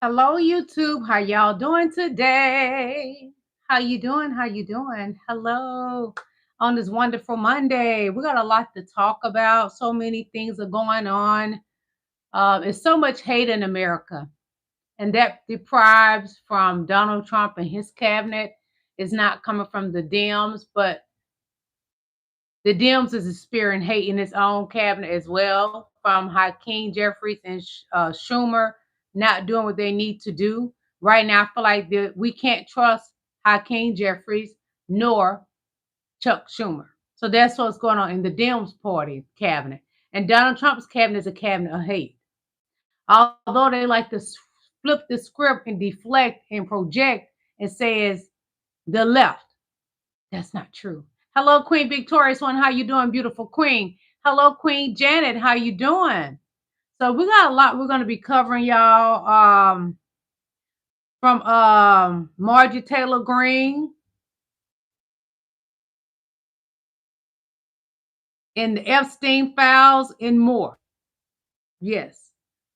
Hello, YouTube. How y'all doing today? How you doing? How you doing? Hello. On this wonderful Monday. We got a lot to talk about. So many things are going on. It's so much hate in America. And that deprives from Donald Trump and his cabinet. Is not coming from the Dems, but the Dems is spearing hate in its own cabinet as well, from Hakeem Jeffries and Schumer not doing what they need to do. Right now, I feel like we can't trust Hakeem Jeffries nor Chuck Schumer. So that's what's going on in the Dems party cabinet. And Donald Trump's cabinet is a cabinet of hate. Although they like to flip the script and deflect and project and says the left. That's not true. Hello, Queen Victorious One. How you doing, beautiful Queen? Hello, Queen Janet. How you doing? So we got a lot we're going to be covering, y'all. From Marjorie Taylor Greene and the Epstein files and more. Yes,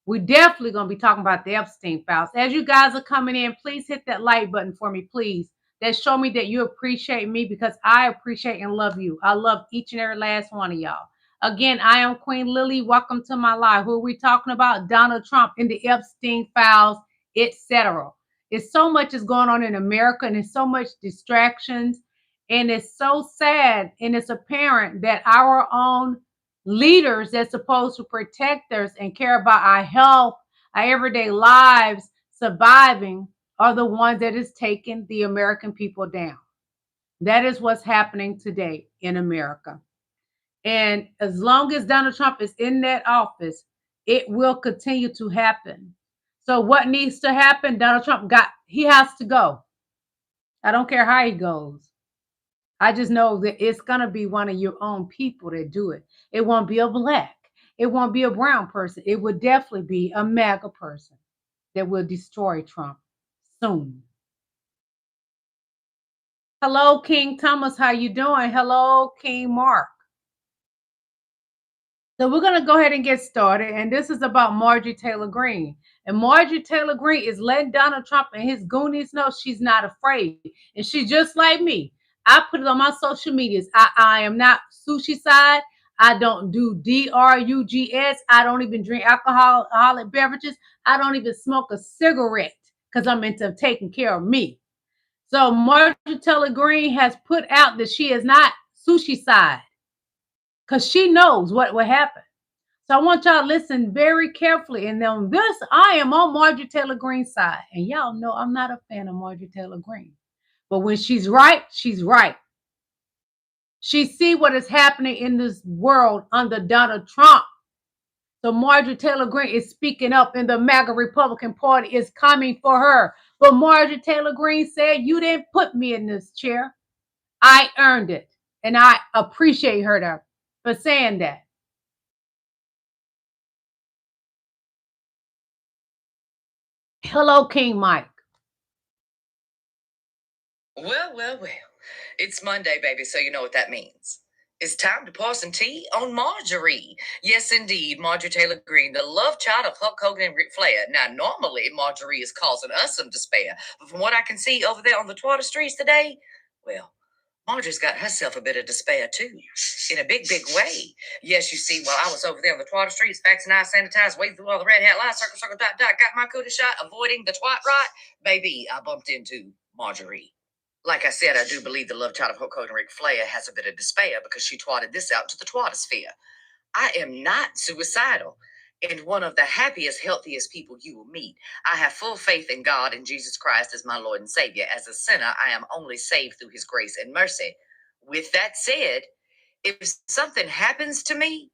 we're definitely going to be talking about the Epstein files. As you guys are coming in, please hit that like button for me, please. That show me that you appreciate me, because I appreciate and love you. I love each and every last one of y'all. Again, I am Queen Lillie. Welcome to my live. Who are we talking about? Donald Trump and the Epstein files, etc. It's so much is going on in America, and it's so much distractions, and it's so sad, and it's apparent that our own leaders that's supposed to protect us and care about our health, our everyday lives, surviving, are the ones that is taking the American people down. That is what's happening today in America. And as long as Donald Trump is in that office, it will continue to happen. So what needs to happen? Donald Trump he has to go. I don't care how he goes. I just know that it's going to be one of your own people that do it. It won't be a black. It won't be a brown person. It would definitely be a MAGA person that will destroy Trump soon. Hello, King Thomas. How you doing? Hello, King Mark. So we're going to go ahead and get started. And this is about Marjorie Taylor Greene. And Marjorie Taylor Greene is letting Donald Trump and his goonies know she's not afraid. And she's just like me. I put it on my social medias. I am not sushi side. I don't do drugs. I don't even drink alcoholic beverages. I don't even smoke a cigarette because I'm into taking care of me. So Marjorie Taylor Greene has put out that she is not sushi side, because she knows what will happen. So I want y'all to listen very carefully. And on this, I am on Marjorie Taylor Greene's side. And y'all know I'm not a fan of Marjorie Taylor Greene. But when she's right, she's right. She see what is happening in this world under Donald Trump. So Marjorie Taylor Greene is speaking up, and the MAGA Republican Party is coming for her. But Marjorie Taylor Greene said, you didn't put me in this chair. I earned it. And I appreciate her for saying that. Hello, King Mike. Well. It's Monday, baby, so you know what that means. It's time to pour some tea on Marjorie. Yes, indeed, Marjorie Taylor Greene, the love child of Hulk Hogan and Ric Flair. Now, normally, Marjorie is causing us some despair, but from what I can see over there on the Twitter streets today, well, Marjorie's got herself a bit of despair, too, in a big way. Yes, you see, while I was over there on the Twitter streets, vaccinized, sanitized, wading through all the red hat lines, circle, dot, got my cootie shot, avoiding the twat rot, baby, I bumped into Marjorie. Like I said, I do believe the love child of Hulk Hogan and Ric Flair has a bit of despair because she twatted this out to the twatosphere. I am not suicidal and one of the happiest, healthiest people you will meet. I have full faith in God and Jesus Christ as my Lord and Savior. As a sinner, I am only saved through his grace and mercy. With that said, if something happens to me,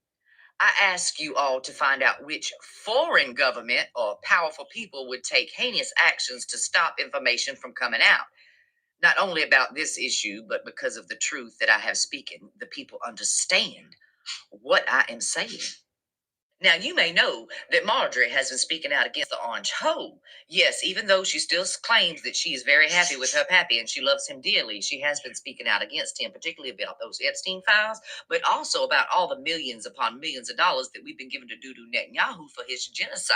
I ask you all to find out which foreign government or powerful people would take heinous actions to stop information from coming out. Not only about this issue, but because of the truth that I have spoken, the people understand what I am saying. Now, you may know that Marjorie has been speaking out against the orange hoe. Yes, even though she still claims that she is very happy with her pappy and she loves him dearly, she has been speaking out against him, particularly about those Epstein files, but also about all the millions upon millions of dollars that we've been given to Dudu Netanyahu for his genocide.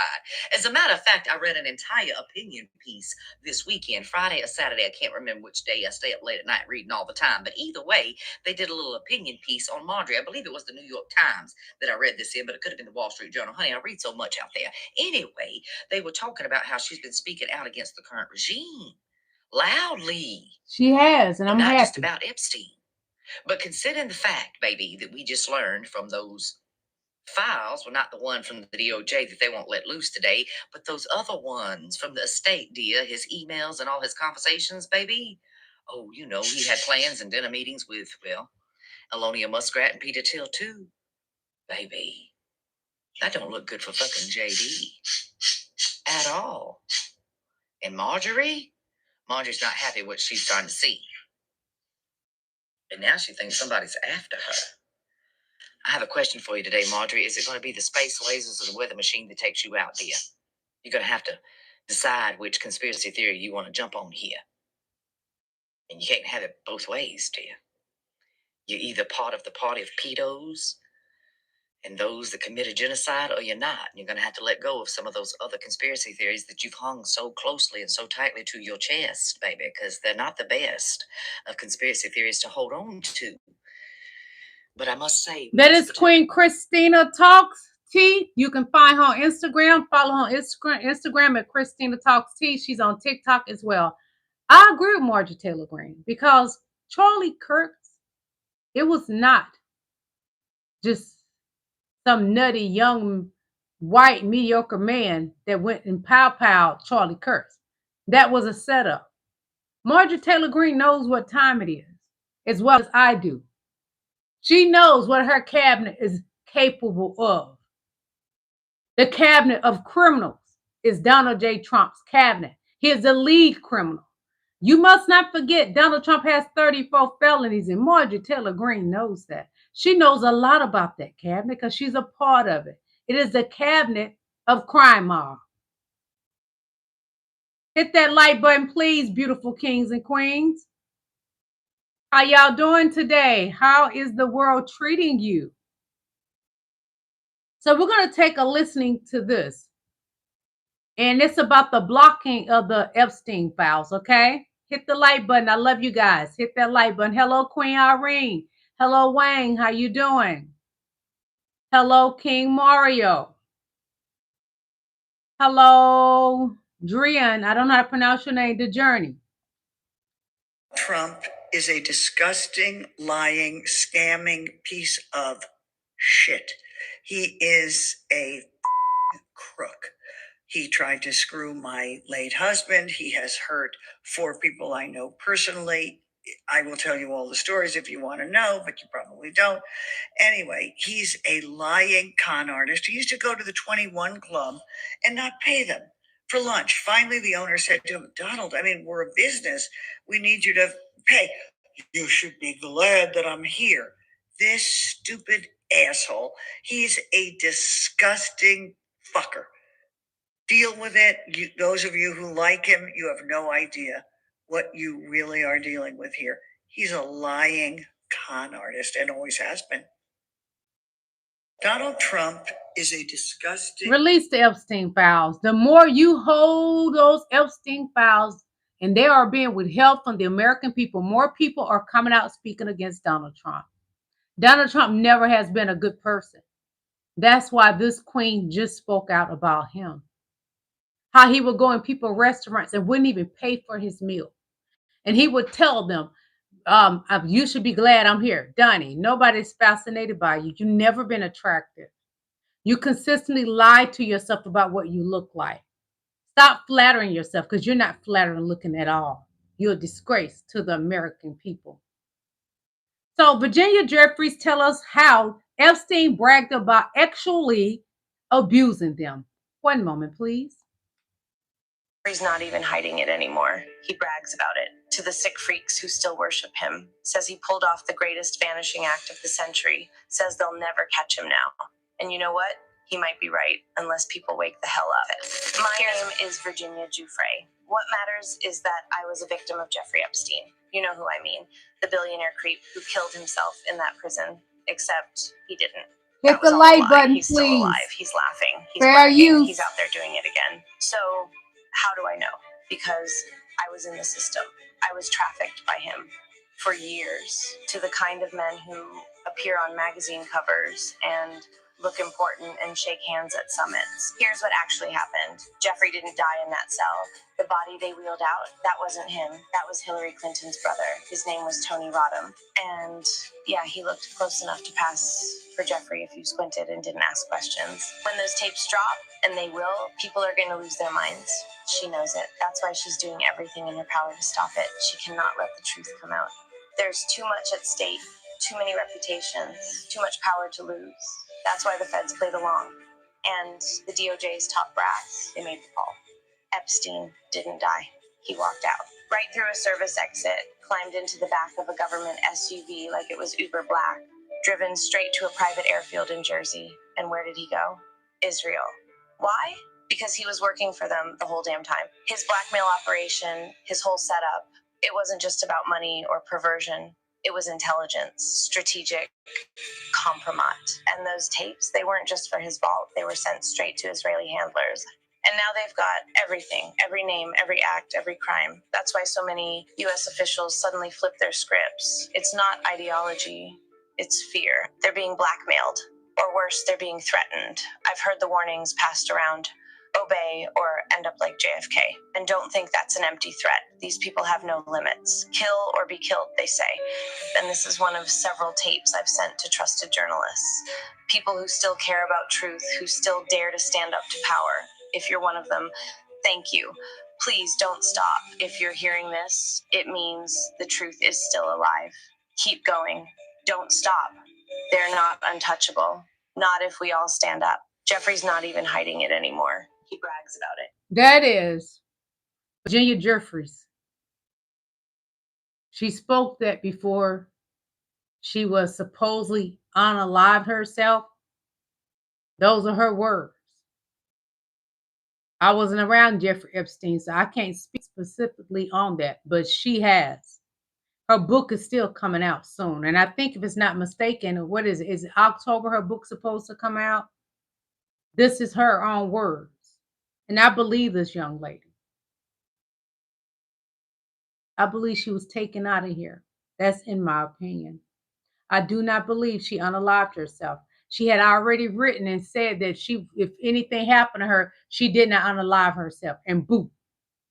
As a matter of fact, I read an entire opinion piece this weekend, Friday or Saturday. I can't remember which day. I stay up late at night reading all the time. But either way, they did a little opinion piece on Marjorie. I believe it was the New York Times that I read this in, but it could have been the Wall Street Journal. Honey, I read so much out there. Anyway, they were talking about how she's been speaking out against the current regime loudly. She has, and I'm not happy. Just about Epstein. But considering the fact, baby, that we just learned from those files, well, not the one from the DOJ that they won't let loose today, but those other ones from the estate, dear, his emails and all his conversations, baby. Oh, you know, he had plans and dinner meetings with, well, Alonia Muskrat and Peter Thiel, too. Baby, that don't look good for fucking JD at all. And Marjorie's not happy what she's trying to see. And now she thinks somebody's after her. I have a question for you today, Marjorie. Is it going to be the space lasers or the weather machine that takes you out, dear? You're going to have to decide which conspiracy theory you want to jump on here. And you can't have it both ways, dear. You're either part of the party of pedos and those that committed genocide, or you're not. And you're going to have to let go of some of those other conspiracy theories that you've hung so closely and so tightly to your chest, baby, because they're not the best of conspiracy theories to hold on to. But I must say, that is Queen Christina Talks T. You can find her on Instagram. Follow her on Instagram at Christina Talks T. She's on TikTok as well. I agree with Marjorie Taylor Greene because Charlie Kirk, it was not just some nutty young white mediocre man that went and pow Charlie Kirk. That was a setup. Marjorie Taylor Greene knows what time it is, as well as I do. She knows what her cabinet is capable of. The cabinet of criminals is Donald J. Trump's cabinet. He is the lead criminal. You must not forget Donald Trump has 34 felonies, and Marjorie Taylor Greene knows that. She knows a lot about that cabinet because she's a part of it. It is the cabinet of crime mob. Hit that like button, please, beautiful kings and queens. How y'all doing today? How is the world treating you? So we're going to take a listening to this. And it's about the blocking of the Epstein files, okay? Hit the like button. I love you guys. Hit that like button. Hello, Queen Irene. Hello, Wang. How you doing? Hello, King Mario. Hello, Drian. I don't know how to pronounce your name. The Journey. Trump is a disgusting, lying, scamming piece of shit. He is a crook. He tried to screw my late husband. He has hurt 4 people I know personally. I will tell you all the stories if you want to know, but you probably don't. Anyway, he's a lying con artist. He used to go to the 21 Club and not pay them for lunch. Finally, the owner said to him, Donald, I mean, we're a business. We need you to pay. You should be glad that I'm here. This stupid asshole. He's a disgusting fucker. Deal with it. Those of you who like him, you have no idea what you really are dealing with here. He's a lying con artist and always has been. Donald Trump is a disgusting... Release the Epstein files. The more you hold those Epstein files, and they are being withheld from the American people, more people are coming out speaking against Donald Trump. Donald Trump never has been a good person. That's why this queen just spoke out about him. How he would go in people's restaurants and wouldn't even pay for his meal. And he would tell them, you should be glad I'm here. Donnie, nobody's fascinated by you. You've never been attractive. You consistently lie to yourself about what you look like. Stop flattering yourself because you're not flattering looking at all. You're a disgrace to the American people. So Virginia Jeffries tell us how Epstein bragged about actually abusing them. One moment, please. He's not even hiding it anymore. He brags about it to the sick freaks who still worship him. Says he pulled off the greatest vanishing act of the century. Says they'll never catch him now. And you know what? he might be right unless people wake the hell up. My name is Virginia Giuffre. What matters is that I was a victim of Jeffrey Epstein. You know who I mean. The billionaire creep who killed himself in that prison, except he didn't. Hit the like button, He's please. still alive. He's laughing. He's Fair bragging. use. He's out there doing it again. So how do I know? Because I was in the system. I was trafficked by him for years to the kind of men who appear on magazine covers and look important and shake hands at summits. Here's what actually happened. Jeffrey didn't die in that cell. The body they wheeled out, that wasn't him. That was Hillary Clinton's brother. His name was Tony Rodham. And yeah, he looked close enough to pass for Jeffrey if you squinted and didn't ask questions. When those tapes drop, and they will, people are going to lose their minds. She knows it. That's why she's doing everything in her power to stop it. She cannot let the truth come out. There's too much at stake, too many reputations, too much power to lose. That's why the feds played along. And the DOJ's top brass, they made the call. Epstein didn't die. He walked out. Right through a service exit, climbed into the back of a government SUV like it was Uber Black, driven straight to a private airfield in Jersey. And where did he go? Israel. Why? Because he was working for them the whole damn time. His blackmail operation, his whole setup, it wasn't just about money or perversion. It was intelligence, strategic compromise. And those tapes, they weren't just for his vault. They were sent straight to Israeli handlers. And now they've got everything, every name, every act, every crime. That's why so many U.S. officials suddenly flip their scripts. It's not ideology, it's fear. They're being blackmailed, or worse, they're being threatened. I've heard the warnings passed around. Obey or end up like JFK. And don't think that's an empty threat. These people have no limits. Kill or be killed, they say. And this is one of several tapes I've sent to trusted journalists. People who still care about truth, who still dare to stand up to power. If you're one of them, thank you. Please don't stop. If you're hearing this, it means the truth is still alive. Keep going. Don't stop. They're not untouchable. Not if we all stand up. Jeffrey's not even hiding it anymore. He brags about it. That is Virginia Giuffre. She spoke that before she was supposedly unalived herself. Those are her words. I wasn't around Jeffrey Epstein, so I can't speak specifically on that, but she has. Her book is still coming out soon. And I think if it's not mistaken, what is it? Is it October her book's supposed to come out? This is her own words. And I believe this young lady. I believe she was taken out of here. That's in my opinion. I do not believe she unalived herself. She had already written and said that if anything happened to her, she did not unalive herself. And boom,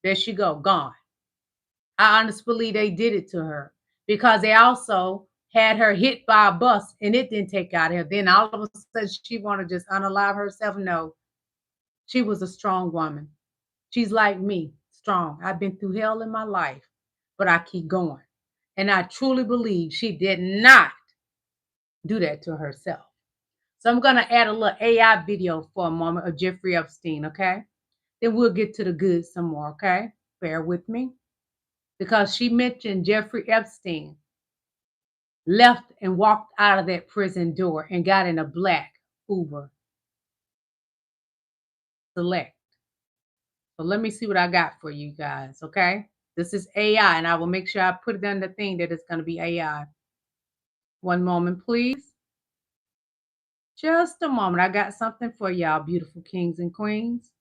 there she go, gone. I honestly believe they did it to her because they also had her hit by a bus and it didn't take out of her. Then all of a sudden she wanted to just unalive herself. No, she was a strong woman. She's like me, strong. I've been through hell in my life, but I keep going. And I truly believe she did not do that to herself. So I'm going to add a little AI video for a moment of Jeffrey Epstein, okay? Then we'll get to the good some more, okay? Bear with me. Because she mentioned Jeffrey Epstein left and walked out of that prison door and got in a black Uber Select. So let me see what I got for you guys, okay? This is AI, and I will make sure I put it on the thing that it's going to be AI. One moment, please. Just a moment. I got something for y'all, beautiful kings and queens.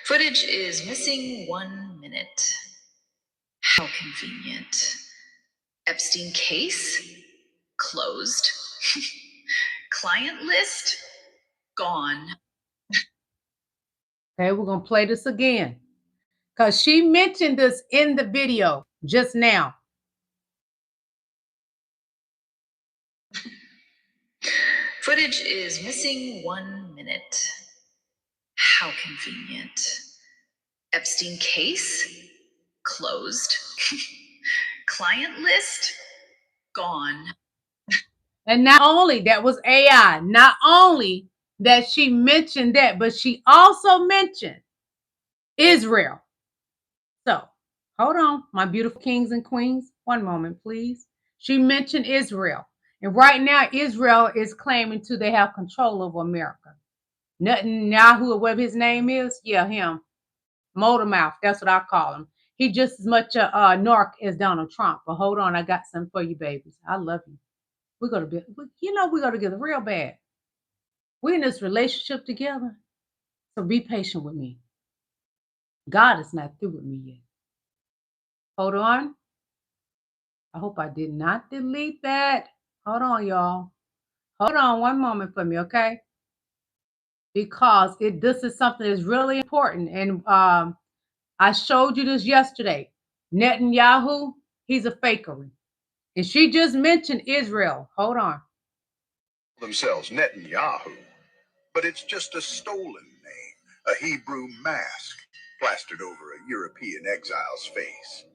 Footage is missing 1 minute. How convenient. Epstein case closed. Client list gone. Okay, we're going to play this again because she mentioned this in the video just now. Footage is missing 1 minute. How convenient. Epstein case closed. Client list gone. And not only that was AI, not only that she mentioned that, but she also mentioned Israel. So hold on, my beautiful kings and queens. One moment, please. She mentioned Israel. And right now, Israel is claiming they have control over America. Netanyahu, or whatever his name is, yeah, him. Motor mouth, that's what I call him. He just as much a narc as Donald Trump. But hold on, I got something for you, babies. I love you. We're going to be, we're going to get real bad. We're in this relationship together. So be patient with me. God is not through with me yet. Hold on. I hope I did not delete that. Hold on, y'all. Hold on one moment for me, okay? Because this is something that's really important. And I showed you this yesterday. Netanyahu, he's a fakery. And she just mentioned Israel. Hold on. Themselves Netanyahu, but it's just a stolen name, a Hebrew mask plastered over a European exile's face.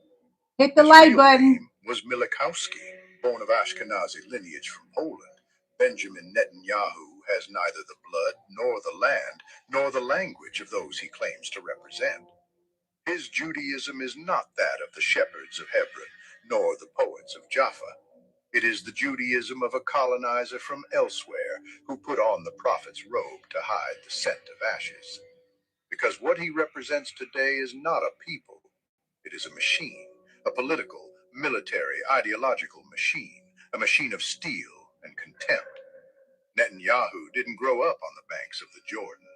Hit the His like real button. name was Milikowski, born of Ashkenazi lineage from Poland. Benjamin Netanyahu has neither the blood, nor the land, nor the language of those he claims to represent. His Judaism is not that of the shepherds of Hebron, nor the poets of Jaffa. It is the Judaism of a colonizer from elsewhere who put on the prophet's robe to hide the scent of ashes. Because what he represents today is not a people, it is a machine, a political, military, ideological machine, a machine of steel and contempt. Netanyahu didn't grow up on the banks of the Jordan.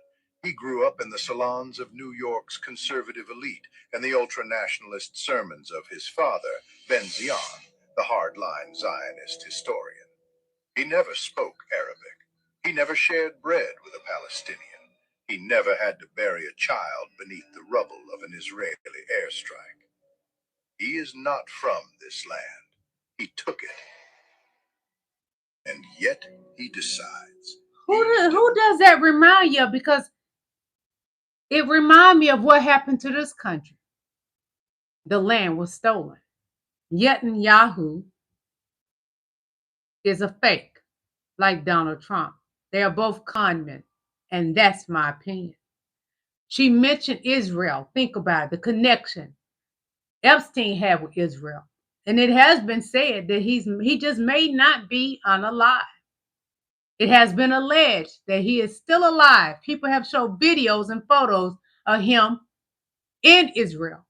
He grew up in the salons of New York's conservative elite and the ultra-nationalist sermons of his father, Ben Zion, the hardline Zionist historian. He never spoke Arabic. He never shared bread with a Palestinian. He never had to bury a child beneath the rubble of an Israeli airstrike. He is not from this land. He took it. And yet he decides. Who does that remind you of? Because it reminds me of what happened to this country. The land was stolen. Netanyahu is a fake, like Donald Trump. They are both con men, and that's my opinion. She mentioned Israel. Think about it, the connection Epstein had with Israel. And it has been said that he just may not be unalive. It has been alleged that he is still alive. People have shown videos and photos of him in Israel.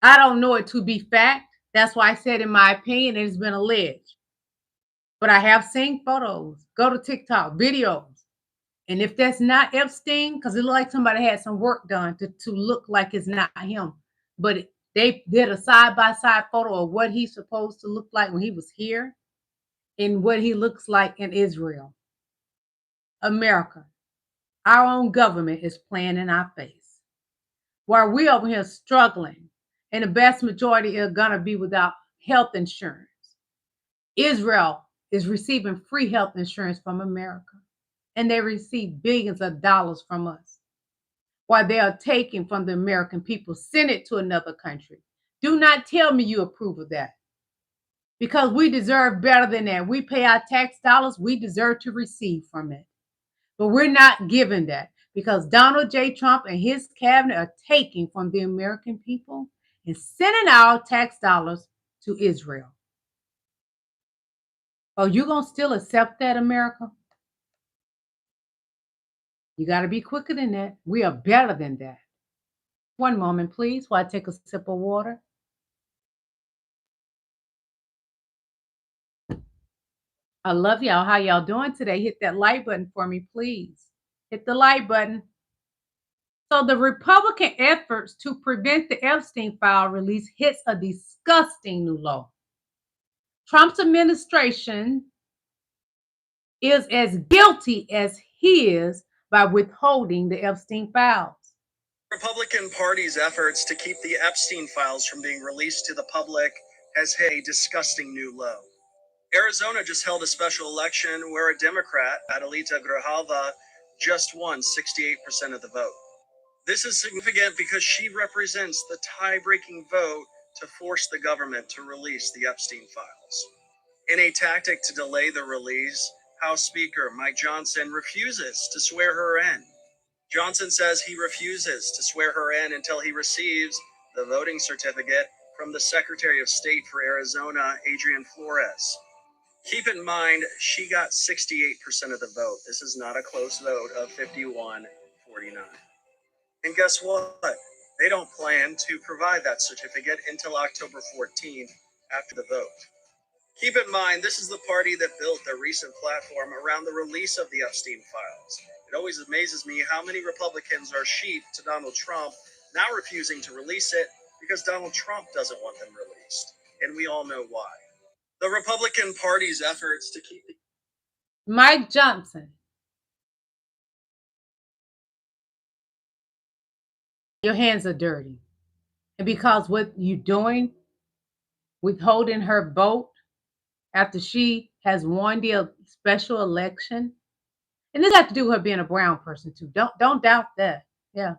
I don't know it to be fact. That's why I said, in my opinion, it has been alleged. But I have seen photos. Go to TikTok, videos. And if that's not Epstein, because it looked like somebody had some work done to look like it's not him. But they did a side-by-side photo of what he's supposed to look like when he was here and what he looks like in Israel. America, our own government is playing in our face. While we over here struggling, and the vast majority are going to be without health insurance. Israel is receiving free health insurance from America, and they receive billions of dollars from us, while they are taking from the American people, send it to another country. Do not tell me you approve of that, because we deserve better than that. We pay our tax dollars, we deserve to receive from it. But we're not given that, because Donald J. Trump and his cabinet are taking from the American people and sending our tax dollars to Israel. Oh, you gonna still accept that, America? You got to be quicker than that. We are better than that. One moment, please, while I take a sip of water. I love y'all. How y'all doing today? Hit that like button for me, please. Hit the like button. So the Republican efforts to prevent the Epstein file release hits a disgusting new low. Trump's administration is as guilty as he is by withholding the Epstein files. Republican Party's efforts to keep the Epstein files from being released to the public has hit a disgusting new low. Arizona just held a special election where a Democrat, Adelita Grijalva, just won 68% of the vote. This is significant because she represents the tie-breaking vote to force the government to release the Epstein files. In a tactic to delay the release, House Speaker Mike Johnson refuses to swear her in. Johnson says he refuses to swear her in until he receives the voting certificate from the Secretary of State for Arizona, Adrian Flores. Keep in mind, she got 68% of the vote. This is not a close vote of 51-49. And guess what? They don't plan to provide that certificate until October 14th after the vote. Keep in mind, this is the party that built their recent platform around the release of the Epstein files. It always amazes me how many Republicans are sheep to Donald Trump, now refusing to release it because Donald Trump doesn't want them released. And we all know why. The Republican Party's efforts to keep Mike Johnson. Your hands are dirty. And because what you're doing, withholding her vote after she has won the special election, and this has to do with her being a brown person too. Don't doubt that. Yeah.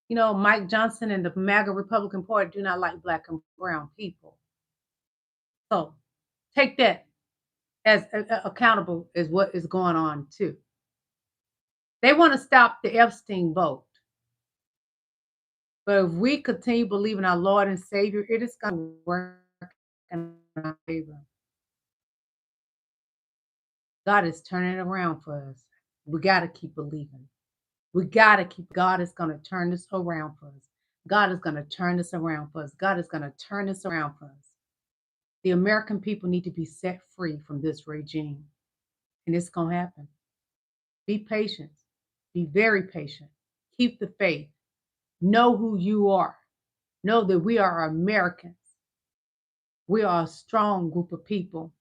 You know, Mike Johnson and the MAGA Republican Party do not like black and brown people. So take that as accountable as what is going on too. They want to stop the Epstein vote. But if we continue believing our Lord and Savior, it is going to work in our favor. God is turning it around for us. We got to keep believing. We got to keep, God is going to turn this around for us. God is going to turn this around for us. God is going to turn this around for us. The American people need to be set free from this regime. And it's going to happen. Be patient. Be very patient. Keep the faith. Know who you are. Know that we are Americans. We are a strong group of people.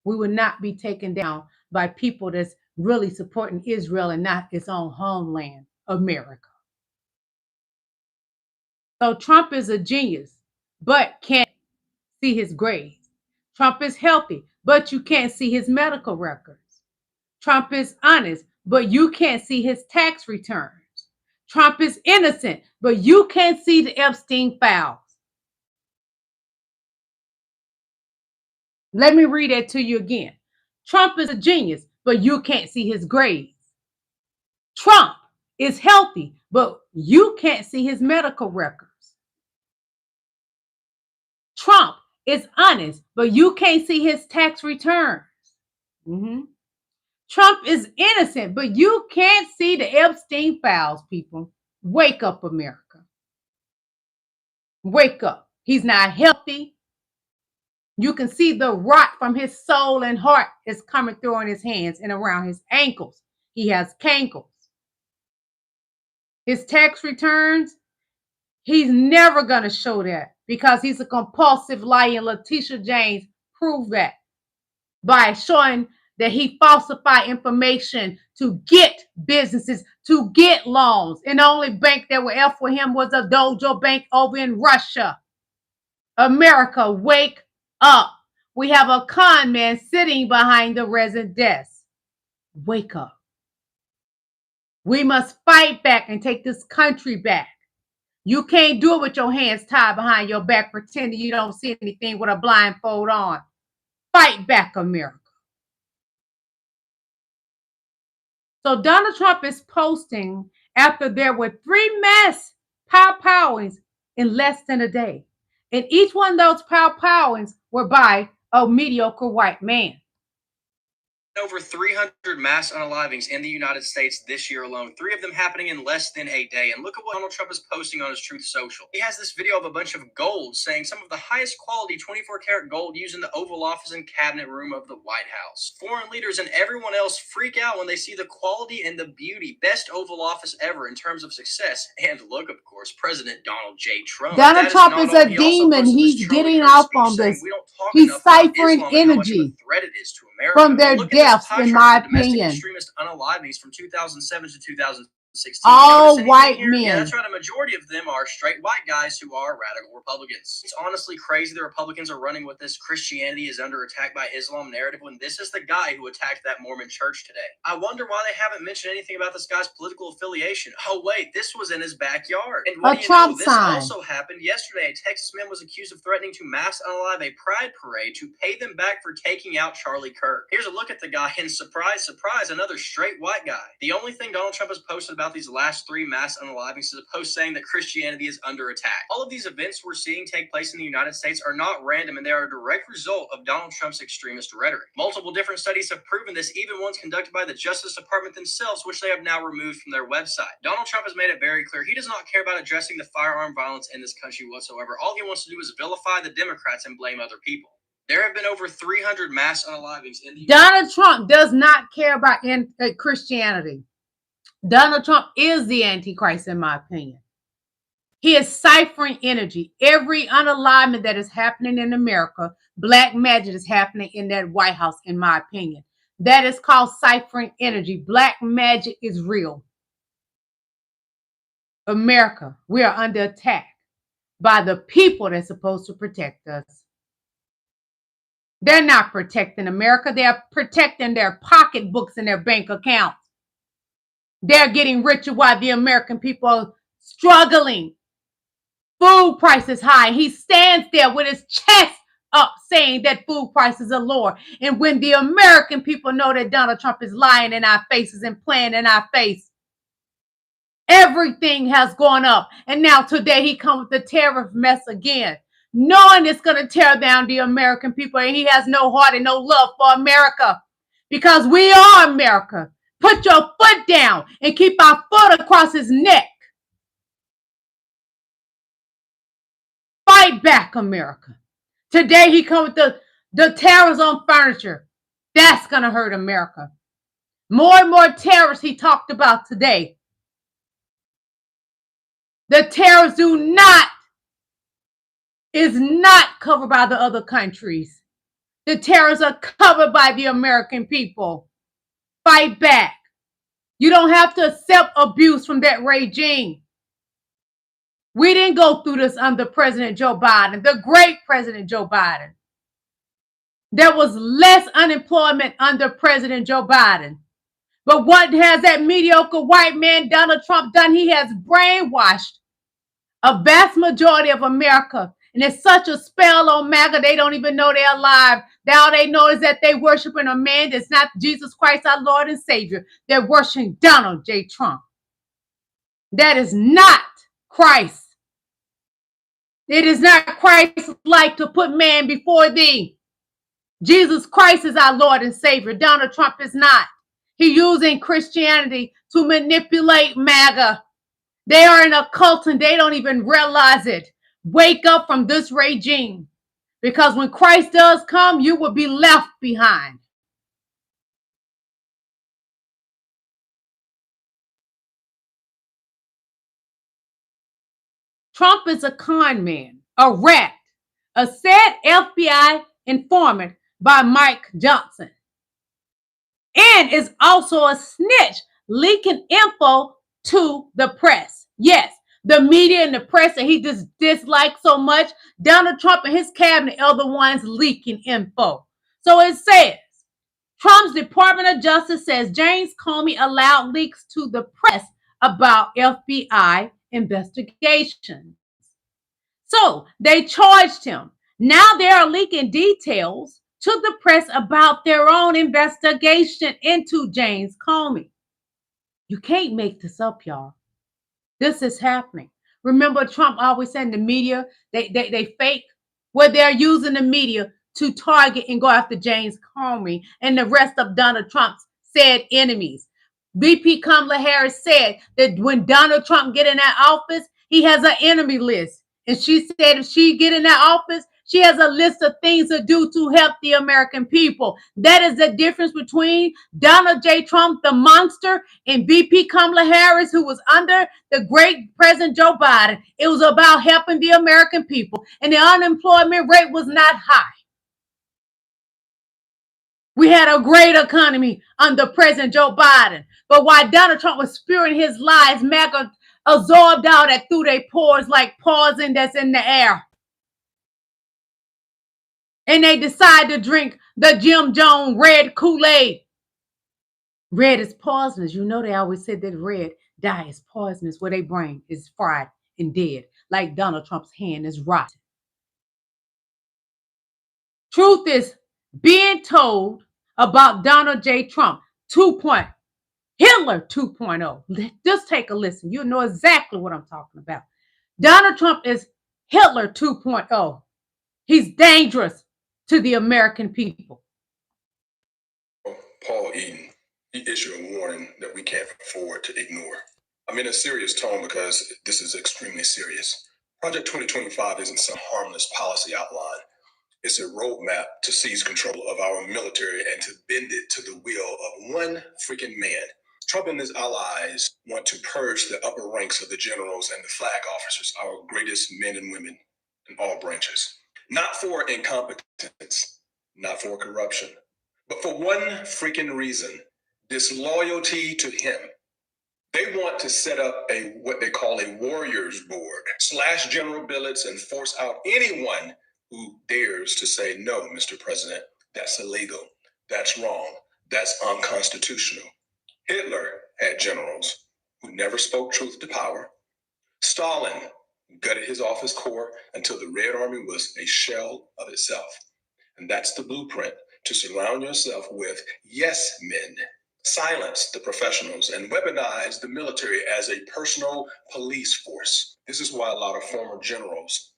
We will not be taken down by people that's really supporting Israel and not its own homeland, America. So Trump is a genius, but can't see his grades. Trump is healthy, but you can't see his medical records. Trump is honest, but you can't see his tax returns. Trump is innocent, but you can't see the Epstein files. Let me read that to you again. Trump is a genius, but you can't see his grades. Trump is healthy, but you can't see his medical records. Trump is honest, but you can't see his tax returns. Trump is innocent, but you can't see the Epstein files, people. Wake up, America. Wake up. He's not healthy. You can see the rot from his soul and heart is coming through on his hands and around his ankles. He has cankles. His tax returns, he's never going to show that because he's a compulsive liar. Letitia James proved that by showing that he falsified information to get businesses, to get loans. And the only bank that would F for him was a Dojo Bank over in Russia. America, wake up. We have a con man sitting behind the resident desk. Wake up. We must fight back and take this country back. You can't do it with your hands tied behind your back, pretending you don't see anything with a blindfold on. Fight back, America. So Donald Trump is posting after there were 3 mass powwowings in less than a day. And each one of those powwowings were by a mediocre white man. Over 300 mass unalivings in the United States this year alone, 3 of them happening in less than a day. And look at what Donald Trump is posting on his Truth Social. He has this video of a bunch of gold saying some of the highest quality 24-karat gold used in the Oval Office and cabinet room of the White House. Foreign leaders and everyone else freak out when they see the quality and the beauty. Best Oval Office ever in terms of success. And look, of course, President Donald J. Trump. Donald Trump is a demon. He's getting off on this. He's ciphering energy from their deaths, in my opinion. Extremist unalivings from 2007 to 2016. All white men. Yeah, that's right. A majority of them are straight white guys who are radical Republicans. It's honestly crazy the Republicans are running with this Christianity is under attack by Islam narrative when this is the guy who attacked that Mormon church today. I wonder why they haven't mentioned anything about this guy's political affiliation. Oh wait, this was in his backyard. And what do you know? This also happened yesterday. A Texas man was accused of threatening to mass unalive a pride parade to pay them back for taking out Charlie Kirk. Here's a look at the guy, and surprise, surprise, another straight white guy. The only thing Donald Trump has posted about about these last 3 mass unalivings is a post saying that Christianity is under attack. All of these events we're seeing take place in the United States are not random, and they are a direct result of Donald Trump's extremist rhetoric. Multiple different studies have proven this, even ones conducted by the Justice Department themselves, which they have now removed from their website. Donald Trump has made it very clear he does not care about addressing the firearm violence in this country whatsoever. All he wants to do is vilify the Democrats and blame other people. There have been over 300 mass unalivings in the Donald Trump does not care about Christianity. Donald Trump is the Antichrist, in my opinion. He is ciphering energy. Every unalignment that is happening in America, black magic is happening in that White House, in my opinion. That is called ciphering energy. Black magic is real. America, we are under attack by the people that's supposed to protect us. They're not protecting America. They're protecting their pocketbooks and their bank accounts. They're getting richer while the American people are struggling. Food prices high. He stands there with his chest up saying that food prices are lower. And when the American people know that Donald Trump is lying in our faces and playing in our face, everything has gone up. And now today he comes with the tariff mess again, knowing it's going to tear down the American people. And he has no heart and no love for America, because we are America. Put your foot down and keep our foot across his neck. Fight back, America. Today he comes with the tariffs on furniture. That's going to hurt America. More and more tariffs he talked about today. The tariffs is not covered by the other countries. The tariffs are covered by the American people. Fight back. You don't have to accept abuse from that regime. We didn't go through this under President Joe Biden, the great President Joe Biden. There was less unemployment under President Joe Biden. But what has that mediocre white man, Donald Trump, done? He has brainwashed a vast majority of America. And it's such a spell on MAGA, they don't even know they're alive. All they know is that they're worshiping a man that's not Jesus Christ, our Lord and Savior. They're worshiping Donald J. Trump. That is not Christ. It is not Christ-like to put man before thee. Jesus Christ is our Lord and Savior. Donald Trump is not. He's using Christianity to manipulate MAGA. They are in a cult and they don't even realize it. Wake up from this regime, because when Christ does come, you will be left behind. Trump is a con man, a rat, a said FBI informant by Mike Johnson, and is also a snitch, leaking info to the press. Yes, the media and the press that he just dislikes so much, Donald Trump and his cabinet are the ones leaking info. So it says, Trump's Department of Justice says James Comey allowed leaks to the press about FBI investigations. So they charged him. Now they are leaking details to the press about their own investigation into James Comey. You can't make this up, y'all. This is happening. Remember, Trump always said in the media, they fake. Well, they're using the media to target and go after James Comey and the rest of Donald Trump's said enemies. VP Kamala Harris said that when Donald Trump get in that office, he has an enemy list. And she said if she get in that office, she has a list of things to do to help the American people. That is the difference between Donald J. Trump, the monster, and VP Kamala Harris, who was under the great President Joe Biden. It was about helping the American people. And the unemployment rate was not high. We had a great economy under President Joe Biden. But while Donald Trump was spewing his lies, MAGA absorbed all that through their pores like poison that's in the air. And they decide to drink the Jim Jones red Kool-Aid. Red is poisonous. You know they always said that red dye is poisonous, where their brain is fried and dead, like Donald Trump's hand is rotten. Truth is being told about Donald J. Trump. 2 points. Hitler 2.0. Just take a listen. You'll know exactly what I'm talking about. Donald Trump is Hitler 2.0. He's dangerous to the American people. Paul Eden, he issued a warning that we can't afford to ignore. I'm in a serious tone because this is extremely serious. Project 2025 isn't some harmless policy outline. It's a roadmap to seize control of our military and to bend it to the will of one freaking man. Trump and his allies want to purge the upper ranks of the generals and the flag officers, our greatest men and women in all branches. Not for incompetence, not for corruption, but for one freaking reason: disloyalty to him. They want to set up what they call a warriors board, slash general billets and force out anyone who dares to say, no, Mr. President, that's illegal, that's wrong, that's unconstitutional. Hitler had generals who never spoke truth to power. Stalin gutted his office corps until the Red Army was a shell of itself. And that's the blueprint to surround yourself with yes men, silence the professionals, and weaponize the military as a personal police force. This is why a lot of former generals,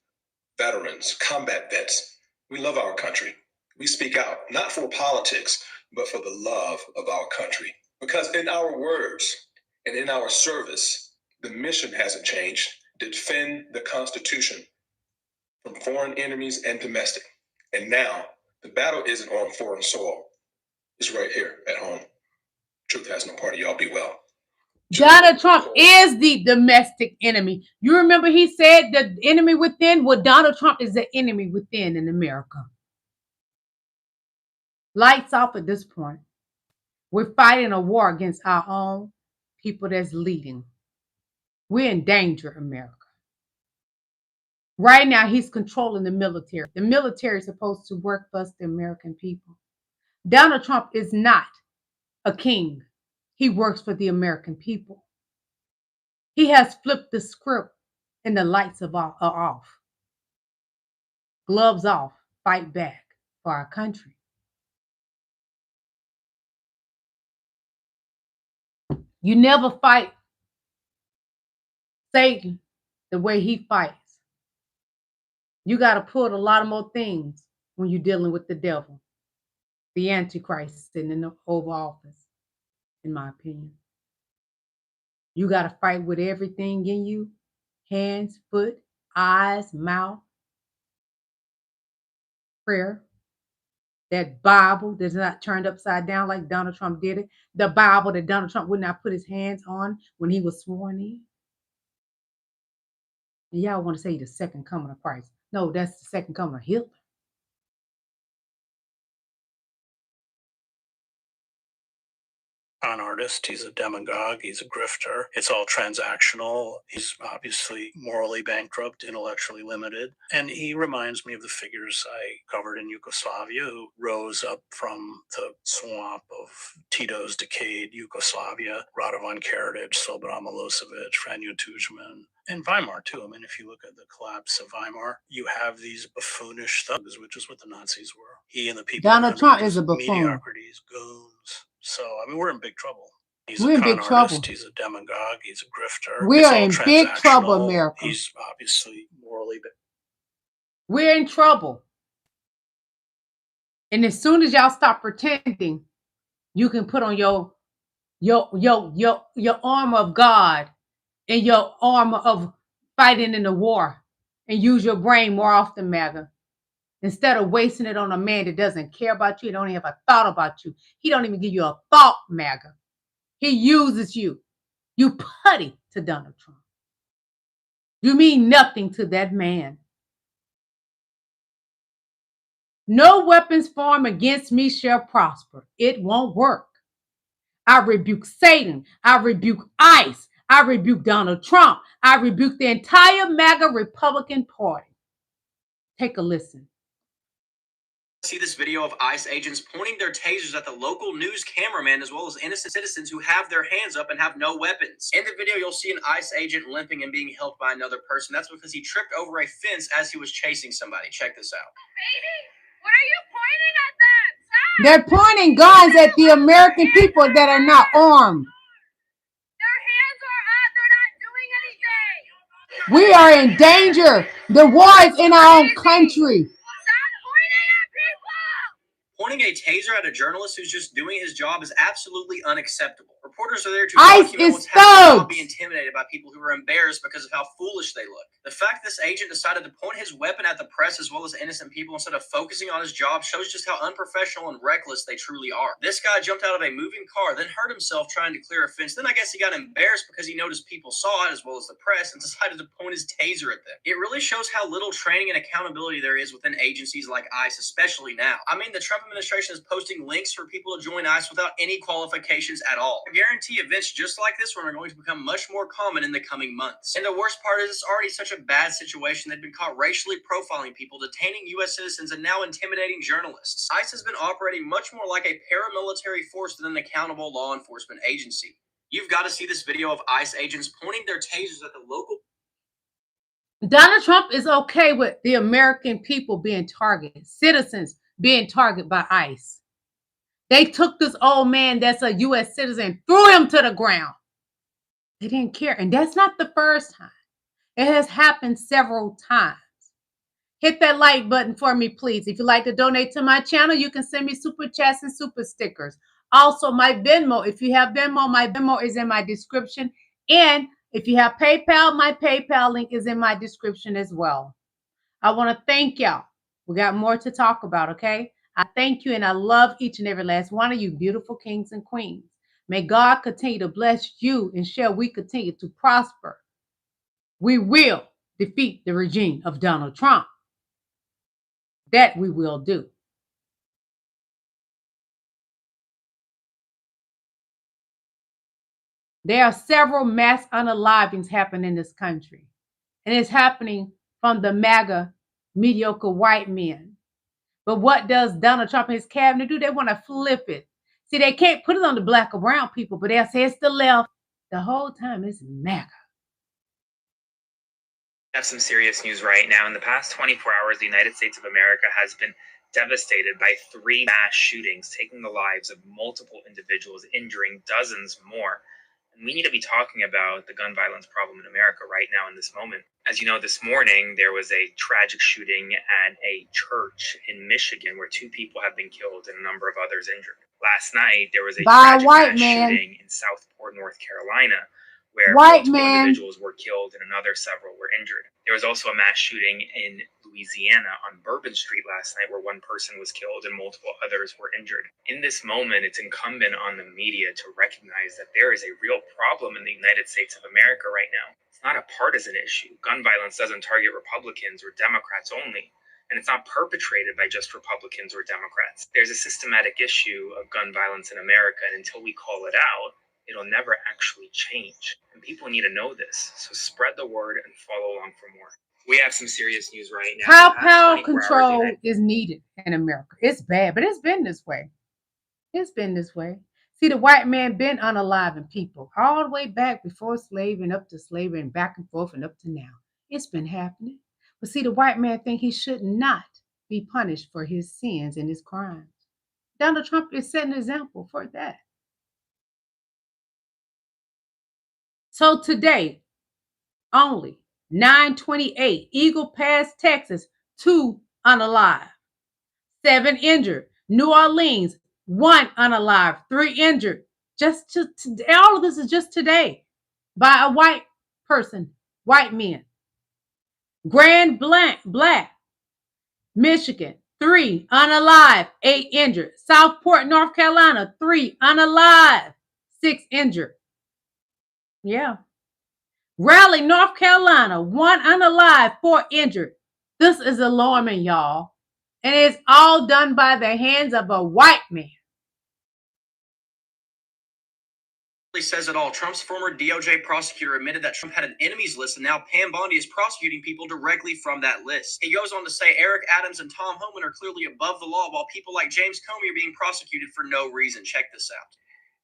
veterans, combat vets, we love our country. We speak out, not for politics, but for the love of our country. Because in our words and in our service, the mission hasn't changed: defend the Constitution from foreign enemies and domestic. And now, the battle isn't on foreign soil. It's right here at home. Truth has no party. Y'all be well. Donald Trump is the domestic enemy. You remember he said the enemy within? Well, Donald Trump is the enemy within in America. Lights off at this point. We're fighting a war against our own people that's leading. We're in danger, America. Right now, he's controlling the military. The military is supposed to work for us, the American people. Donald Trump is not a king. He works for the American people. He has flipped the script and the lights are off. Gloves off. Fight back for our country. You never fight Satan the way he fights. You got to put a lot of more things when you're dealing with the devil. The Antichrist sitting in the Oval Office, in my opinion. You got to fight with everything in you: hands, foot, eyes, mouth, prayer. That Bible that's not turned upside down like Donald Trump did it. The Bible that Donald Trump would not put his hands on when he was sworn in. And y'all want to say the second coming of Christ. No, that's the second coming of Hitler. Con artist, he's a demagogue, he's a grifter. It's all transactional. He's obviously morally bankrupt, intellectually limited. And he reminds me of the figures I covered in Yugoslavia who rose up from the swamp of Tito's decayed Yugoslavia: Radovan Karadzic, Slobodan Milosevic, Franjo Tudjman, and Weimar too. I mean, if you look at the collapse of Weimar, you have these buffoonish thugs, which is what the Nazis were. He and the people Donald Trump is a buffoon. Mediocrities, goons. So, I mean, we're in big trouble. We're in big trouble. He's a demagogue. He's a grifter. We're in big trouble, America. He's obviously morally bad. We're in trouble. And as soon as y'all stop pretending, you can put on your armor of God and your armor of fighting in the war and use your brain more often, MAGA. Instead of wasting it on a man that doesn't care about you, don't even have a thought about you. He don't even give you a thought, MAGA. He uses you. You putty to Donald Trump. You mean nothing to that man. No weapons formed against me shall prosper. It won't work. I rebuke Satan. I rebuke ICE. I rebuke Donald Trump. I rebuke the entire MAGA Republican Party. Take a listen. See this video of ICE agents pointing their tasers at the local news cameraman as well as innocent citizens who have their hands up and have no weapons. In the video, you'll see an ICE agent limping and being helped by another person. That's because he tripped over a fence as he was chasing somebody. Check this out. Baby, what are you pointing at that? They're pointing guns at the American people that are not armed. We are in danger. The war is in our own country. Pointing a taser at a journalist who's just doing his job is absolutely unacceptable. Reporters are there to ICE document is what's happening, not thugs. be intimidated by people who are embarrassed because of how foolish they look. The fact this agent decided to point his weapon at the press as well as innocent people instead of focusing on his job shows just how unprofessional and reckless they truly are. This guy jumped out of a moving car, then hurt himself trying to clear a fence. Then I guess he got embarrassed because he noticed people saw it as well as the press and decided to point his taser at them. It really shows how little training and accountability there is within agencies like ICE, especially now. I mean, the Trump administration is posting links for people to join ICE without any qualifications at all. I guarantee events just like this one are going to become much more common in the coming months. And the worst part is it's already such a bad situation. They've been caught racially profiling people, detaining U.S. citizens, and now intimidating journalists. ICE has been operating much more like a paramilitary force than an accountable law enforcement agency. You've got to see this video of ICE agents pointing their tasers at the local. Donald Trump is okay with the American people being targeted, citizens being targeted by ICE. They took this old man that's a U.S. citizen, threw him to the ground. They didn't care. And that's not the first time. It has happened several times. Hit that like button for me, please. If you'd like to donate to my channel, you can send me super chats and super stickers. Also, my Venmo. If you have Venmo, my Venmo is in my description. And if you have PayPal, my PayPal link is in my description as well. I want to thank y'all. We got more to talk about, okay? I thank you and I love each and every last one of you, beautiful kings and queens. May God continue to bless you and shall we continue to prosper. We will defeat the regime of Donald Trump. That we will do. There are several mass unalivings happening in this country. And it's happening from the MAGA mediocre white men. But what does Donald Trump and his cabinet do? They want to flip it. See, they can't put it on the black or brown people, but they'll say it's the left. The whole time it's MAGA. Have some serious news right now. In the past 24 hours, the United States of America has been devastated by 3 mass shootings, taking the lives of multiple individuals, injuring dozens more. And we need to be talking about the gun violence problem in America right now in this moment. As you know, this morning, there was a tragic shooting at a church in Michigan where 2 people have been killed and a number of others injured. Last night, there was a tragic mass shooting in Southport, North Carolina, where multiple individuals were killed and another several were injured. There was also a mass shooting in Louisiana on Bourbon Street last night where 1 person was killed and multiple others were injured. In this moment, it's incumbent on the media to recognize that there is a real problem in the United States of America right now. It's not a partisan issue. Gun violence doesn't target Republicans or Democrats only. And it's not perpetrated by just Republicans or Democrats. There's a systematic issue of gun violence in America, and until we call it out, it'll never actually change. And people need to know this. So spread the word and follow along for more. We have some serious news right now. Power control is needed in America. It's bad, but it's been this way. It's been this way. See, the white man been unaliving people all the way back before slavery and up to slavery and back and forth and up to now. It's been happening. But see, the white man think he should not be punished for his sins and his crimes. Donald Trump is setting an example for that. So today, only 9/28, Eagle Pass, Texas, 2 unalive, 7 injured. New Orleans, 1 unalive, 3 injured. Just all of this is just today by a white person, white men. Grand Black, Michigan, 3 unalive, 8 injured. Southport, North Carolina, 3 unalive, 6 injured. Yeah. Raleigh, North Carolina, 1 unalive, 4 injured. This is alarming, y'all. And it's all done by the hands of a white man. Says it all. Trump's former DOJ prosecutor admitted that Trump had an enemies list, and now Pam Bondi is prosecuting people directly from that list. He goes on to say Eric Adams and Tom Homan are clearly above the law, while people like James Comey are being prosecuted for no reason. Check this out.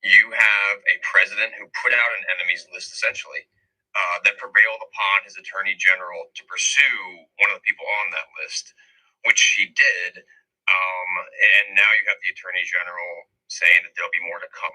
You have a president who put out an enemies list, essentially, that prevailed upon his attorney general to pursue one of the people on that list, which he did. And now you have the attorney general saying that there'll be more to come.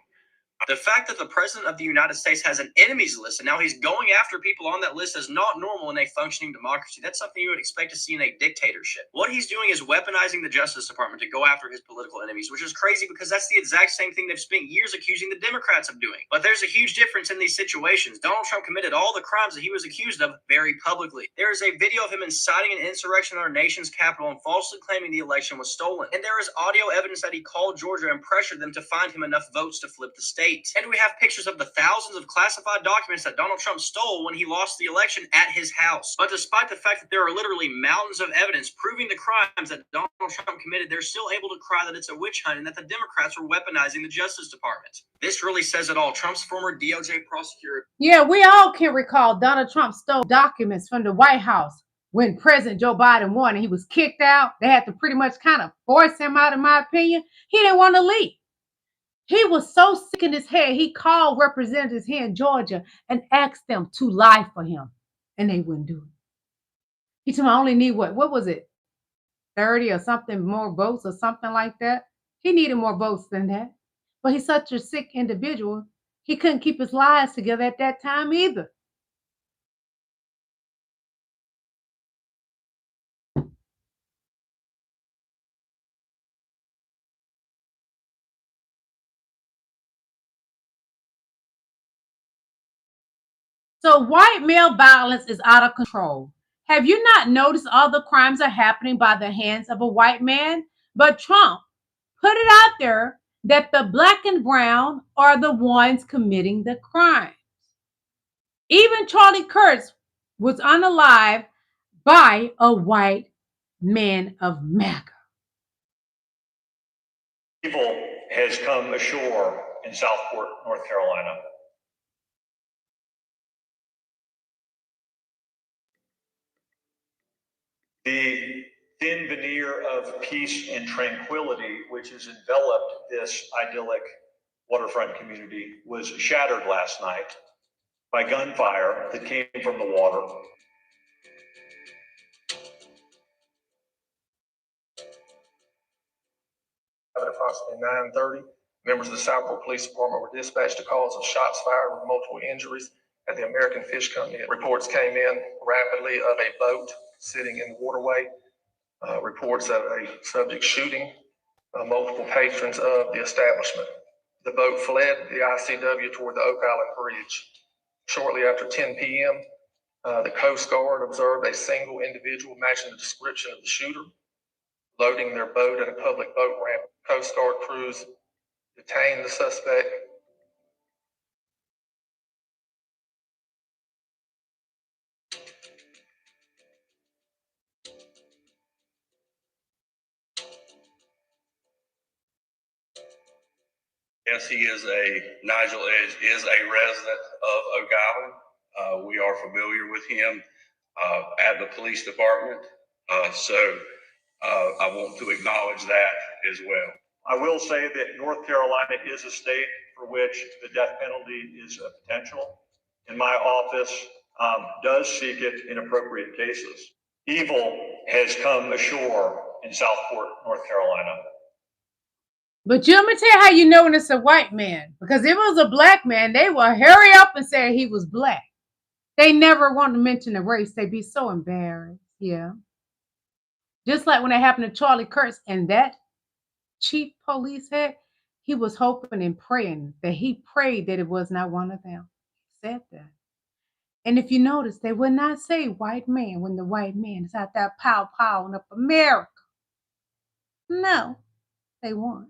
The fact that the president of the United States has an enemies list and now he's going after people on that list is not normal in a functioning democracy. That's something you would expect to see in a dictatorship. What he's doing is weaponizing the Justice Department to go after his political enemies, which is crazy because that's the exact same thing they've spent years accusing the Democrats of doing. But there's a huge difference in these situations. Donald Trump committed all the crimes that he was accused of very publicly. There is a video of him inciting an insurrection in our nation's capital and falsely claiming the election was stolen. And there is audio evidence that he called Georgia and pressured them to find him enough votes to flip the state. And we have pictures of the thousands of classified documents that Donald Trump stole when he lost the election at his house. But despite the fact that there are literally mountains of evidence proving the crimes that Donald Trump committed, they're still able to cry that it's a witch hunt and that the Democrats were weaponizing the Justice Department. This really says it all. Trump's former DOJ prosecutor. Yeah, we all can recall Donald Trump stole documents from the White House when President Joe Biden won and he was kicked out. They had to pretty much kind of force him out, in my opinion. He didn't want to leave. He was so sick in his head, he called representatives here in Georgia and asked them to lie for him, and they wouldn't do it. He told me, I only need what was it, 30 or something more votes or something like that. He needed more votes than that. But he's such a sick individual, he couldn't keep his lies together at that time either. So white male violence is out of control. Have you not noticed all the crimes are happening by the hands of a white man? But Trump put it out there that the black and brown are the ones committing the crimes. Even Charlie Kirk was unalived by a white man of MAGA. Evil has come ashore in Southport, North Carolina. The thin veneer of peace and tranquility which has enveloped this idyllic waterfront community was shattered last night by gunfire that came from the water. At approximately 9:30, members of the Southport Police Department were dispatched to cause of shots fired with multiple injuries at the American Fish Company. Reports came in rapidly of a boat sitting in the waterway. Reports of a subject shooting multiple patrons of the establishment. The boat fled the ICW toward the Oak Island Bridge. Shortly after 10 p.m., the Coast Guard observed a single individual matching the description of the shooter loading their boat at a public boat ramp. Coast Guard crews detained the suspect. Yes, Nigel is a resident of Oak Island. We are familiar with him at the police department. So I want to acknowledge that as well. I will say that North Carolina is a state for which the death penalty is a potential, and my office does seek it in appropriate cases. Evil has come ashore in Southport, North Carolina. But you let me tell you how you know when it's a white man. Because if it was a black man, they will hurry up and say he was black. They never want to mention the race. They'd be so embarrassed. Yeah. Just like when it happened to Charlie Kirk and that chief police head, he was hoping and praying that he prayed that it was not one of them. He said that. And if you notice, they would not say white man when the white man is out there pow-powing up America. No, they won't.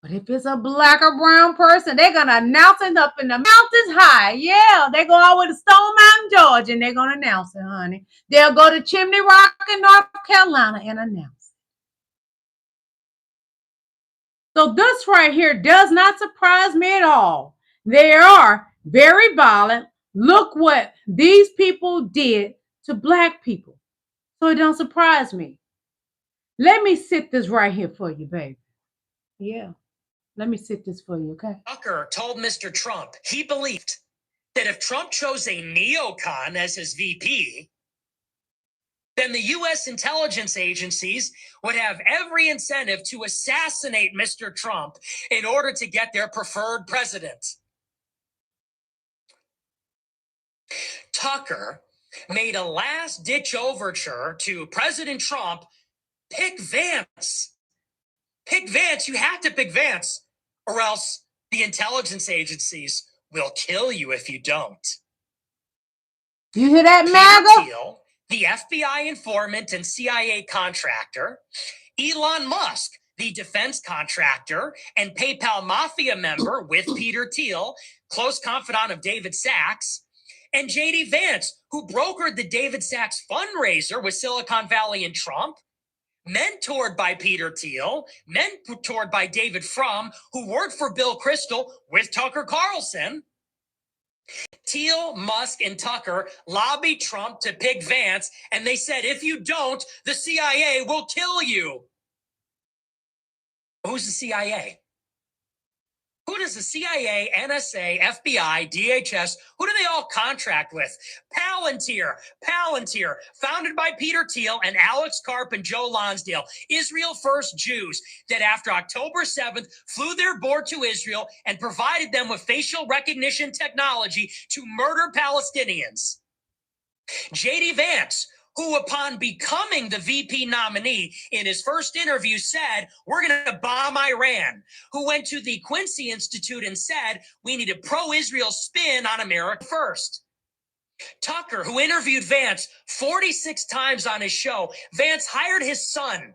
But if it's a black or brown person, they're going to announce it up in the mountains high. Yeah, they go all the way to Stone Mountain, Georgia, and they're going to announce it, honey. They'll go to Chimney Rock in North Carolina and announce it. So this right here does not surprise me at all. They are very violent. Look what these people did to black people. So it don't surprise me. Let me sit this right here for you, baby. Yeah. Let me sit this for you, okay? Tucker told Mr. Trump he believed that if Trump chose a neocon as his VP, then the U.S. intelligence agencies would have every incentive to assassinate Mr. Trump in order to get their preferred president. Tucker made a last-ditch overture to President Trump, pick Vance. Pick Vance. You have to pick Vance, or else the intelligence agencies will kill you if you don't. You hear that, Peter MAGA? Thiel, the FBI informant and CIA contractor, Elon Musk, the defense contractor and PayPal mafia member with Peter Thiel, close confidant of David Sachs, and JD Vance, who brokered the David Sachs fundraiser with Silicon Valley and Trump, mentored by Peter Thiel, mentored by David Frum, who worked for Bill Kristol with Tucker Carlson. Thiel, Musk, and Tucker lobbied Trump to pick Vance, and they said, if you don't, the CIA will kill you. Who's the CIA? Who does the CIA, NSA, FBI, DHS, who do they all contract with? Palantir, founded by Peter Thiel and Alex Karp and Joe Lonsdale, Israel First Jews that after October 7th flew their board to Israel and provided them with facial recognition technology to murder Palestinians. JD Vance, who upon becoming the VP nominee in his first interview said, we're going to bomb Iran, who went to the Quincy Institute and said, we need a pro-Israel spin on America first. Tucker, who interviewed Vance 46 times on his show, Vance hired his son.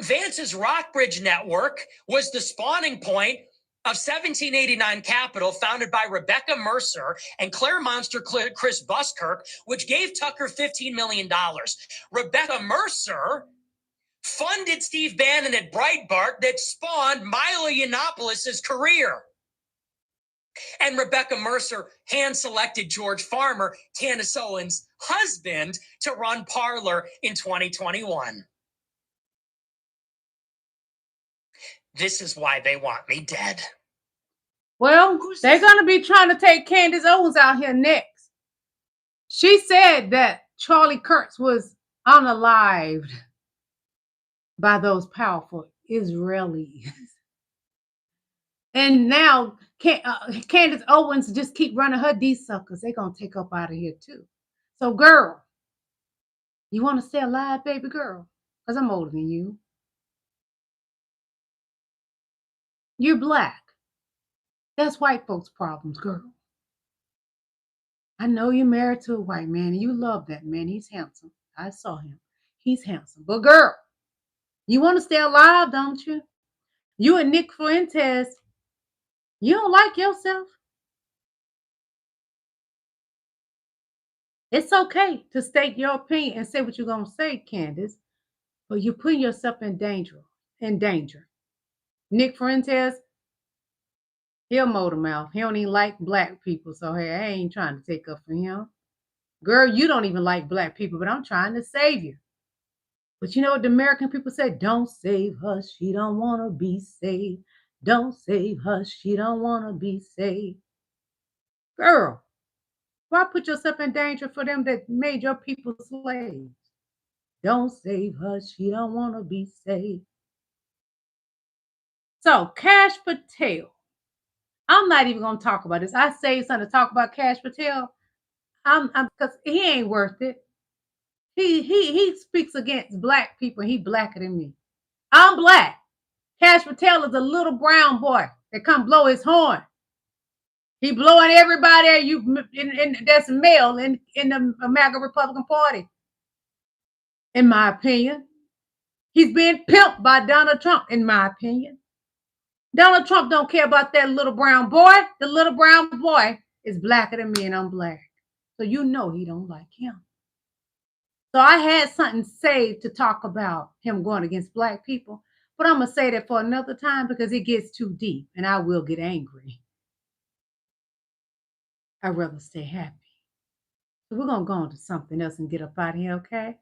Vance's Rockbridge network was the spawning point of 1789 Capital, founded by Rebecca Mercer and Claire Monster Chris Buskirk, which gave Tucker $15 million. Rebecca Mercer funded Steve Bannon at Breitbart that spawned Milo Yiannopoulos' career. And Rebecca Mercer hand-selected George Farmer, Candace Owens' husband, to run Parler in 2021. This is why they want me dead. Well, they're going to be trying to take Candace Owens out here next. She said that Charlie Kirk was unalived by those powerful Israelis. And now Candace Owens just keep running her these suckers. They're going to take up out of here too. So girl, you want to stay alive, baby girl? Because I'm older than you. You're black. That's white folks' problems, girl. I know you're married to a white man and you love that man. He's handsome. I saw him. He's handsome. But girl, you want to stay alive, don't you? You and Nick Fuentes, you don't like yourself. It's okay to state your opinion and say what you're going to say, Candace, but you're putting yourself in danger. Nick Fuentes, he'll motor mouth. He don't even like black people, so hey, I ain't trying to take up for him. Girl, you don't even like black people, but I'm trying to save you. But you know what the American people say? Don't save her, she don't want to be saved. Don't save her, she don't want to be saved. Girl, why put yourself in danger for them that made your people slaves? Don't save her, she don't want to be saved. So, Kash Patel. I'm not even going to talk about this. I saved something to talk about Kash Patel. Because he ain't worth it. He speaks against black people. He blacker than me. I'm black. Kash Patel is a little brown boy that come blow his horn. He blowing everybody that's male in the MAGA Republican Party. In my opinion. He's being pimped by Donald Trump, in my opinion. Donald Trump don't care about that little brown boy. The little brown boy is blacker than me and I'm black. So you know he don't like him. So I had something saved to talk about him going against black people. But I'm going to say that for another time because it gets too deep and I will get angry. I'd rather stay happy. So we're going to go on to something else and get up out of here, okay?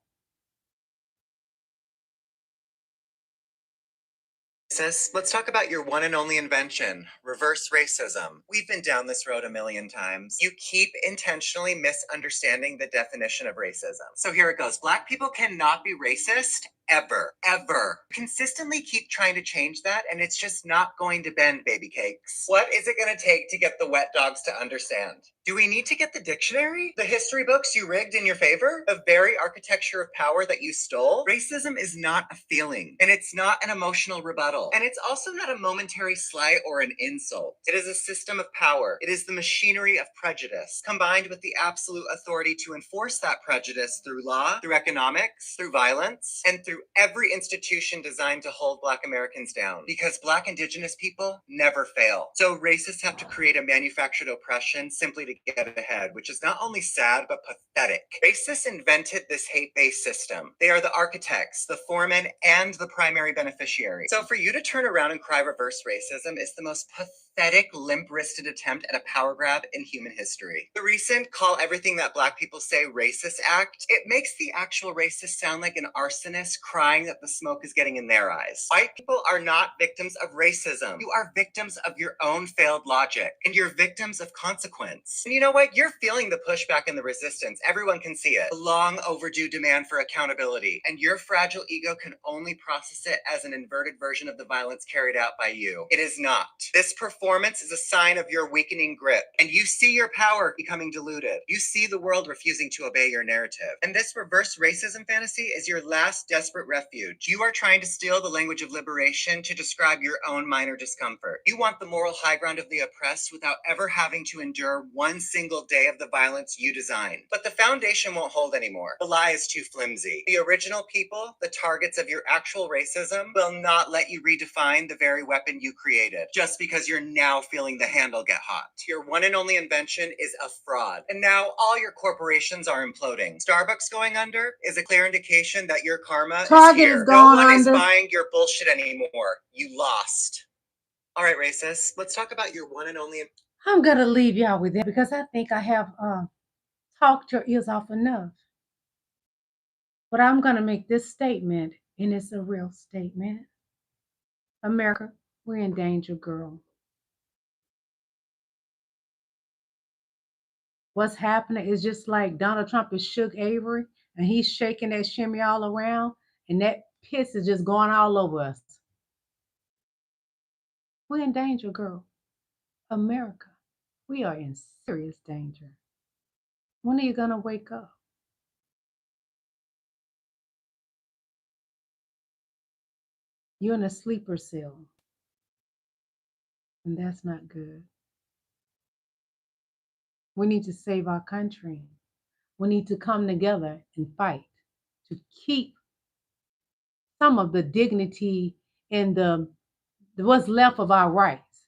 racist, let's talk about your one and only invention, reverse racism. We've been down this road a million times. You keep intentionally misunderstanding the definition of racism. So here it goes. Black people cannot be racist ever, ever. Consistently keep trying to change that, and it's just not going to bend, baby cakes. What is it going to take to get the wet dogs to understand? Do we need to get the dictionary? The history books you rigged in your favor? The very architecture of power that you stole? Racism is not a feeling, and it's not an emotional rebuttal, and it's also not a momentary slight or an insult. It is a system of power. It is the machinery of prejudice, combined with the absolute authority to enforce that prejudice through law, through economics, through violence, and through every institution designed to hold Black Americans down. Because Black Indigenous people never fail. So racists have to create a manufactured oppression simply to get ahead, which is not only sad, but pathetic. Racists invented this hate-based system. They are the architects, the foremen, and the primary beneficiary. So for you to turn around and cry reverse racism is the most pathetic, limp-wristed attempt at a power grab in human history. The recent Call Everything That Black People Say Racist Act, it makes the actual racist sound like an arsonist crying that the smoke is getting in their eyes. White people are not victims of racism. You are victims of your own failed logic, and you're victims of consequence. And you know what? You're feeling the pushback and the resistance. Everyone can see it. A long overdue demand for accountability, and your fragile ego can only process it as an inverted version of the violence carried out by you. It is not. This performance is a sign of your weakening grip, and you see your power becoming diluted. You see the world refusing to obey your narrative. And this reverse racism fantasy is your last desperate refuge. You are trying to steal the language of liberation to describe your own minor discomfort. You want the moral high ground of the oppressed without ever having to endure one single day of the violence you designed. But the foundation won't hold anymore. The lie is too flimsy. The original people, the targets of your actual racism, will not let you redefine the very weapon you created, just because you're now feeling the handle get hot. Your one and only invention is a fraud. And now all your corporations are imploding. Starbucks going under is a clear indication that your karma Target is here. is gone No one under. is buying your bullshit anymore. You lost. All right, racists, let's talk about your one and only. I'm gonna leave y'all with that because I think I have talked your ears off enough. But I'm gonna make this statement, and it's a real statement. America, we're in danger, girl. What's happening is just like Donald Trump is shook Avery, and he's shaking that shimmy all around, and that piss is just going all over us. We're in danger, girl. America, we are in serious danger. When are you gonna wake up? You're in a sleeper cell, and that's not good. We need to save our country. We need to come together and fight to keep some of the dignity and what's left of our rights.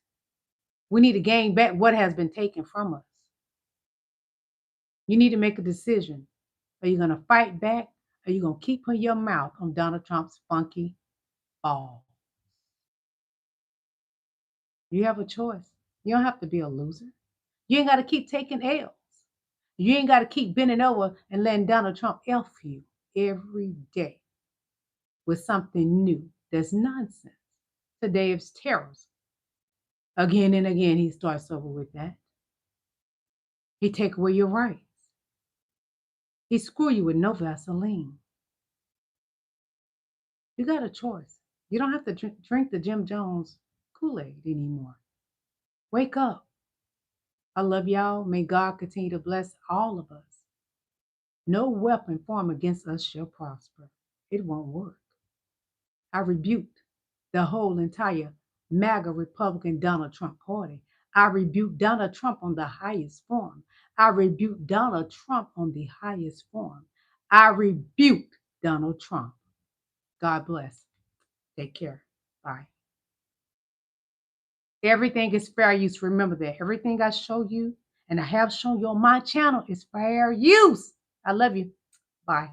We need to gain back what has been taken from us. You need to make a decision. Are you going to fight back? Or are you going to keep putting your mouth on Donald Trump's funky ball? You have a choice. You don't have to be a loser. You ain't got to keep taking L's. You ain't got to keep bending over and letting Donald Trump F you every day with something new. That's nonsense. Today it's terrorism. Again and again, he starts over with that. He take away your rights. He screw you with no Vaseline. You got a choice. You don't have to drink the Jim Jones Kool-Aid anymore. Wake up. I love y'all. May God continue to bless all of us. No weapon formed against us shall prosper. It won't work. I rebuked the whole entire MAGA Republican Donald Trump party. I rebuked Donald Trump on the highest form. I rebuked Donald Trump on the highest form. I rebuked Donald Trump. God bless. Take care. Bye. Everything is fair use. Remember that. Everything I show you and I have shown you on my channel is fair use. I love you. Bye.